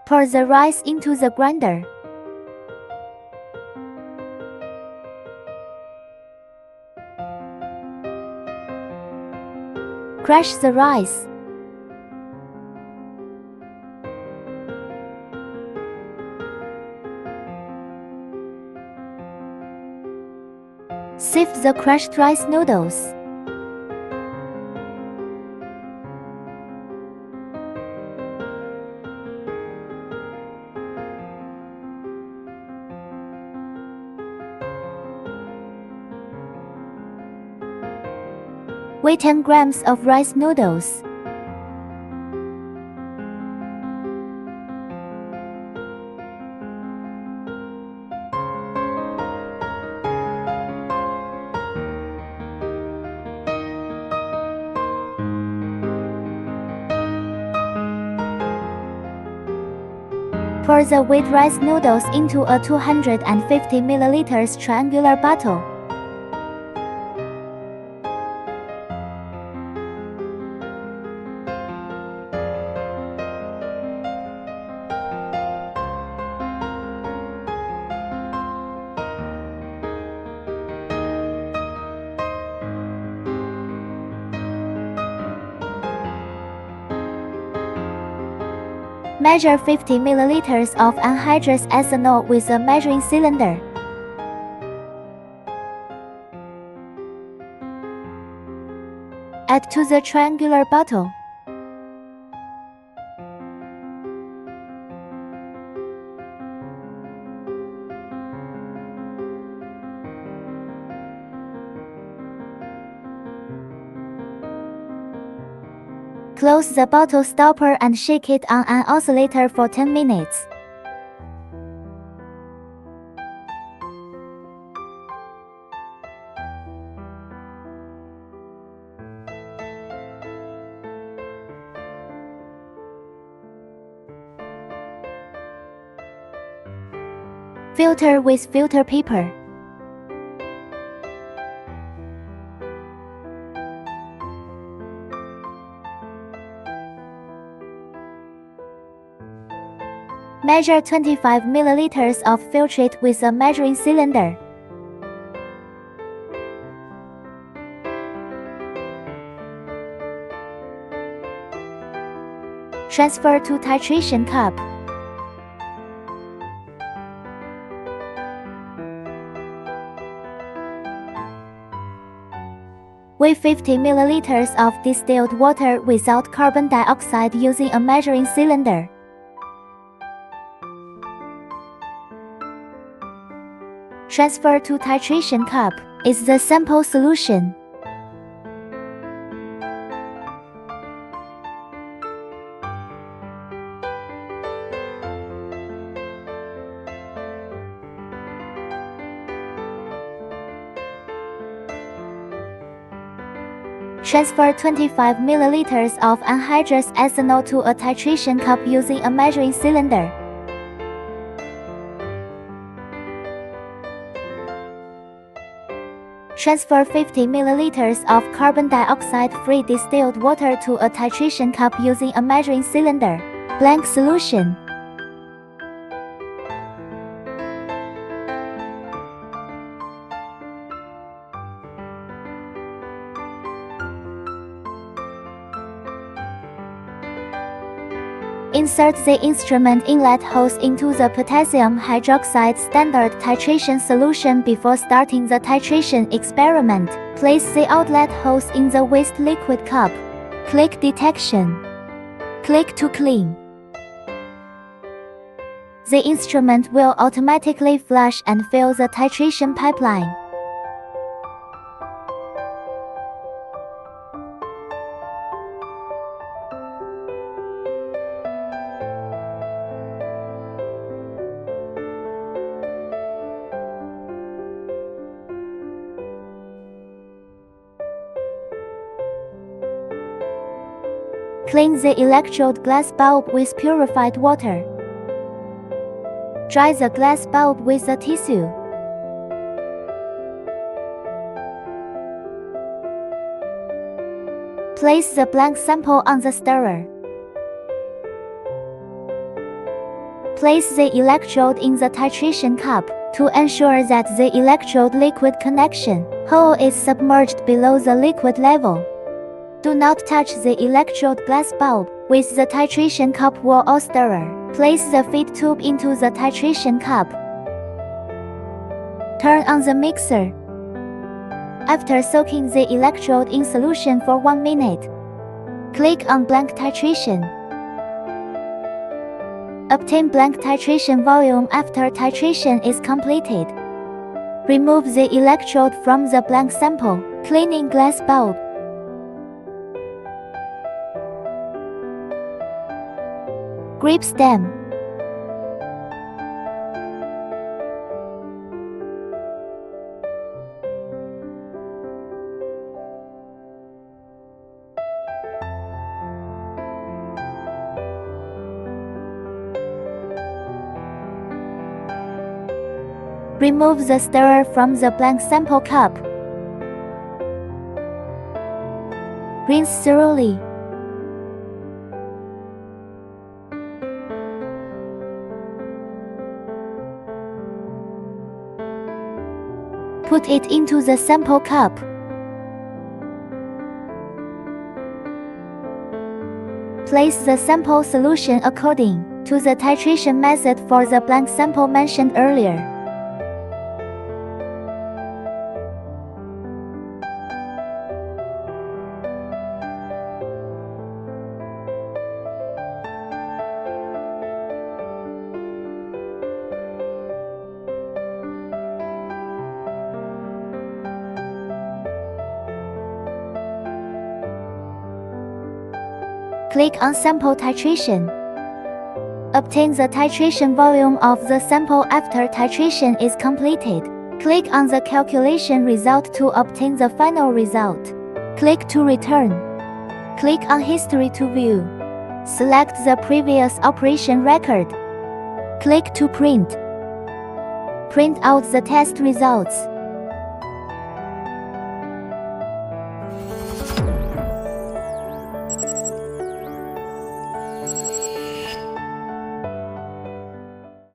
Pour the rice into the grinder. Crush the rice. Sift the crushed rice noodles. Weigh 10 grams of rice noodles. Pour the weighed rice noodles into a 250 ml triangular bottle. Measure 50 ml of anhydrous ethanol with a measuring cylinder. Add to the triangular bottle. Close the bottle stopper and shake it on an oscillator for 10 minutes. Filter with filter paper. Measure 25 ml of filtrate with a measuring cylinder. Transfer to titration cup. Weigh 50 ml of distilled water without carbon dioxide using a measuring cylinder. Transfer to titration cup is the sample solution. Transfer 25 ml of anhydrous ethanol to a titration cup using a measuring cylinder. Transfer 50 ml of carbon dioxide-free distilled water to a titration cup using a measuring cylinder. Blank solution. Insert the instrument inlet hose into the potassium hydroxide standard titration solution before starting the titration experiment. Place the outlet hose in the waste liquid cup. Click Detection. Click to clean. The instrument will automatically flush and fill the titration pipeline. Clean the electrode glass bulb with purified water. Dry the glass bulb with a tissue. Place the blank sample on the stirrer. Place the electrode in the titration cup. To ensure that the electrode-liquid connection hole is submerged below the liquid level. Do not touch the electrode glass bulb with the titration cup wall or stirrer. Place the feed tube into the titration cup. Turn on the mixer. After soaking the electrode in solution for 1 minute, click on blank titration. Obtain blank titration volume after titration is completed. Remove the electrode from the blank sample, cleaning glass bulb. Grip stem. Remove the stirrer from the blank sample cup. Rinse thoroughly. Put it into the sample cup. Place the sample solution according to the titration method for the blank sample mentioned earlier. Click on Sample Titration. Obtain the titration volume of the sample after titration is completed. Click on the calculation result to obtain the final result. Click to return. Click on History to view. Select the previous operation record. Click to print. Print out the test results.